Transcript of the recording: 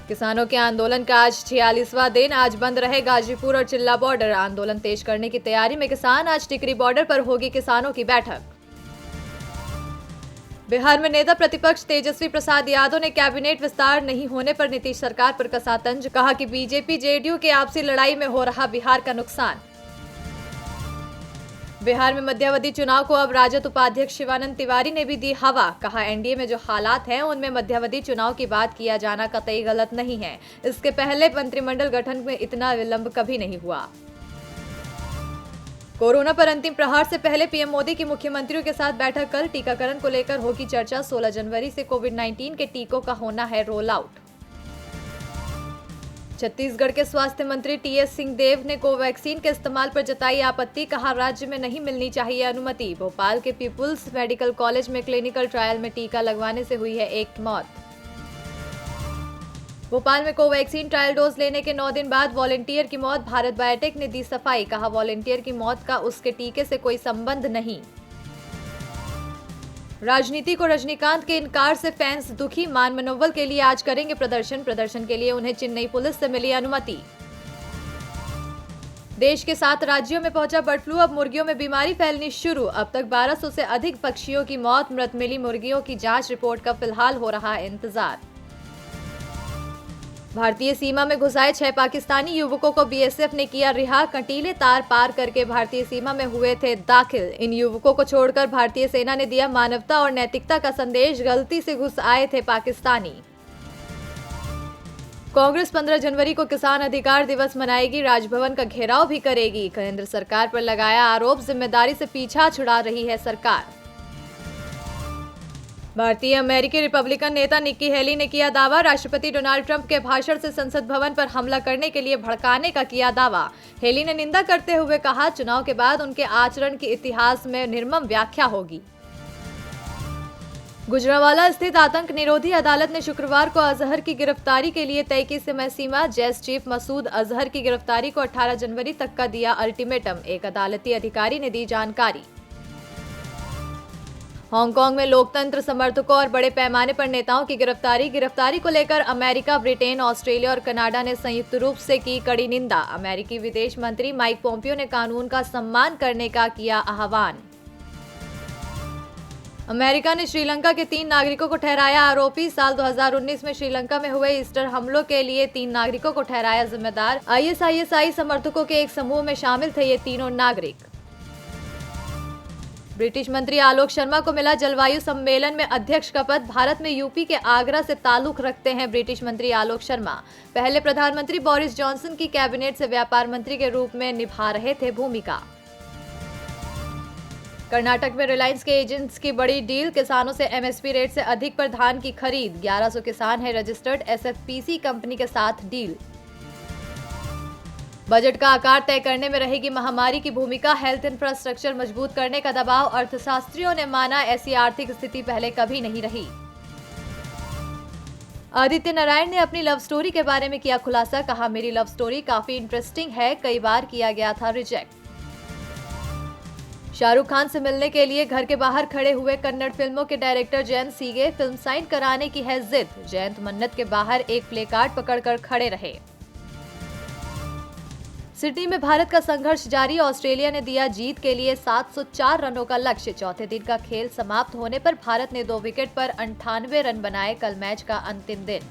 किसानों के आंदोलन का आज 46वां दिन। आज बंद रहे गाजीपुर और चिल्ला बॉर्डर। आंदोलन तेज करने की तैयारी में किसान। आज टिकरी बॉर्डर पर होगी किसानों की बैठक। बिहार में नेता प्रतिपक्ष तेजस्वी प्रसाद यादव ने कैबिनेट विस्तार नहीं होने पर नीतीश सरकार पर कसा तंज। कहा कि बीजेपी जेडीयू की आपसी लड़ाई में हो रहा बिहार का नुकसान। बिहार में मध्यावधि चुनाव को अब राजद उपाध्यक्ष शिवानंद तिवारी ने भी दी हवा। कहा एनडीए में जो हालात हैं उनमें मध्यावधि चुनाव की बात किया जाना कतई गलत नहीं है। इसके पहले मंत्रिमंडल गठन में इतना विलंब कभी नहीं हुआ। कोरोना पर अंतिम प्रहार से पहले पीएम मोदी की मुख्यमंत्रियों के साथ बैठक कल। टीकाकरण को लेकर होगी चर्चा। 16 जनवरी से कोविड-19 के टीकों का होना है रोल आउट। छत्तीसगढ़ के स्वास्थ्य मंत्री टीएस सिंहदेव ने कोवैक्सीन के इस्तेमाल पर जताई आपत्ति। कहा राज्य में नहीं मिलनी चाहिए अनुमति। भोपाल के पीपुल्स मेडिकल कॉलेज में क्लिनिकल ट्रायल में टीका लगवाने से हुई है एक मौत। भोपाल में कोवैक्सीन ट्रायल डोज लेने के 9 दिन बाद वॉलंटियर की मौत। भारत बायोटेक ने दी सफाई। कहा वॉलंटियर की मौत का उसके टीके से कोई संबंध नहीं। राजनीति को रजनीकांत के इनकार से फैंस दुखी। मान मनोबल के लिए आज करेंगे प्रदर्शन के लिए उन्हें चेन्नई पुलिस से मिली अनुमति। देश के 7 राज्यों में पहुंचा बर्ड फ्लू। अब मुर्गियों में बीमारी फैलनी शुरू। अब तक 1200 से अधिक पक्षियों की मौत। मृत मिली मुर्गियों की जांच रिपोर्ट का फिलहाल हो रहा है इंतजार। भारतीय सीमा में घुसाए 6 पाकिस्तानी युवकों को बीएसएफ ने किया रिहा। कंटीले तार पार करके भारतीय सीमा में हुए थे दाखिल। इन युवकों को छोड़कर भारतीय सेना ने दिया मानवता और नैतिकता का संदेश। गलती से घुस आए थे पाकिस्तानी। कांग्रेस 15 जनवरी को किसान अधिकार दिवस मनाएगी। राजभवन का घेराव भी करेगी। केंद्र सरकार पर लगाया आरोप। जिम्मेदारी से पीछा छुड़ा रही है सरकार। भारतीय अमेरिकी रिपब्लिकन नेता निक्की हेली ने किया दावा। राष्ट्रपति डोनाल्ड ट्रंप के भाषण से संसद भवन पर हमला करने के लिए भड़काने का किया दावा। हेली ने निंदा करते हुए कहा चुनाव के बाद उनके आचरण की इतिहास में निर्मम व्याख्या होगी। गुजरांवाला स्थित आतंक निरोधी अदालत ने शुक्रवार को अजहर की गिरफ्तारी के लिए तय की समय सीमा। जैश चीफ मसूद अजहर की गिरफ्तारी को 18 जनवरी तक का दिया अल्टीमेटम। एक अदालती अधिकारी ने दी जानकारी। हांगकांग में लोकतंत्र समर्थकों और बड़े पैमाने पर नेताओं की गिरफ्तारी को लेकर अमेरिका, ब्रिटेन, ऑस्ट्रेलिया और कनाडा ने संयुक्त रूप से की कड़ी निंदा। अमेरिकी विदेश मंत्री माइक पोम्पियो ने कानून का सम्मान करने का किया आह्वान। अमेरिका ने श्रीलंका के 3 नागरिकों को ठहराया आरोपी। साल 2019 में श्रीलंका में हुए ईस्टर हमलों के लिए 3 नागरिकों को ठहराया जिम्मेदार। आईएसआईएसआई समर्थकों के एक समूह में शामिल थे ये तीनों नागरिक। ब्रिटिश मंत्री आलोक शर्मा को मिला जलवायु सम्मेलन में अध्यक्ष का पद। भारत में यूपी के आगरा से ताल्लुक रखते हैं ब्रिटिश मंत्री आलोक शर्मा। पहले प्रधानमंत्री बोरिस जॉनसन की कैबिनेट से व्यापार मंत्री के रूप में निभा रहे थे भूमिका। कर्नाटक में रिलायंस के एजेंट्स की बड़ी डील। किसानों से एमएसपी रेट से अधिक पर धान की खरीद। 1100 किसान है रजिस्टर्ड। एसएफपीसी कंपनी के साथ डील। बजट का आकार तय करने में रहेगी महामारी की भूमिका। हेल्थ इंफ्रास्ट्रक्चर मजबूत करने का दबाव। अर्थशास्त्रियों ने माना ऐसी आर्थिक स्थिति पहले कभी नहीं रही। आदित्य नारायण ने अपनी लव स्टोरी के बारे में किया खुलासा। कहा मेरी लव स्टोरी काफी इंटरेस्टिंग है। कई बार किया गया था रिजेक्ट। शाहरुख खान से मिलने के लिए घर के बाहर खड़े हुए कन्नड़ फिल्मों के डायरेक्टर जयंत सीगे। फिल्म साइन कराने की है जिद। जयंत मन्नत के बाहर एक प्ले कार्ड पकड़कर खड़े रहे। सिडनी में भारत का संघर्ष जारी। ऑस्ट्रेलिया ने दिया जीत के लिए 704 रनों का लक्ष्य। चौथे दिन का खेल समाप्त होने पर भारत ने 2 विकेट पर 98 रन बनाए। कल मैच का अंतिम दिन।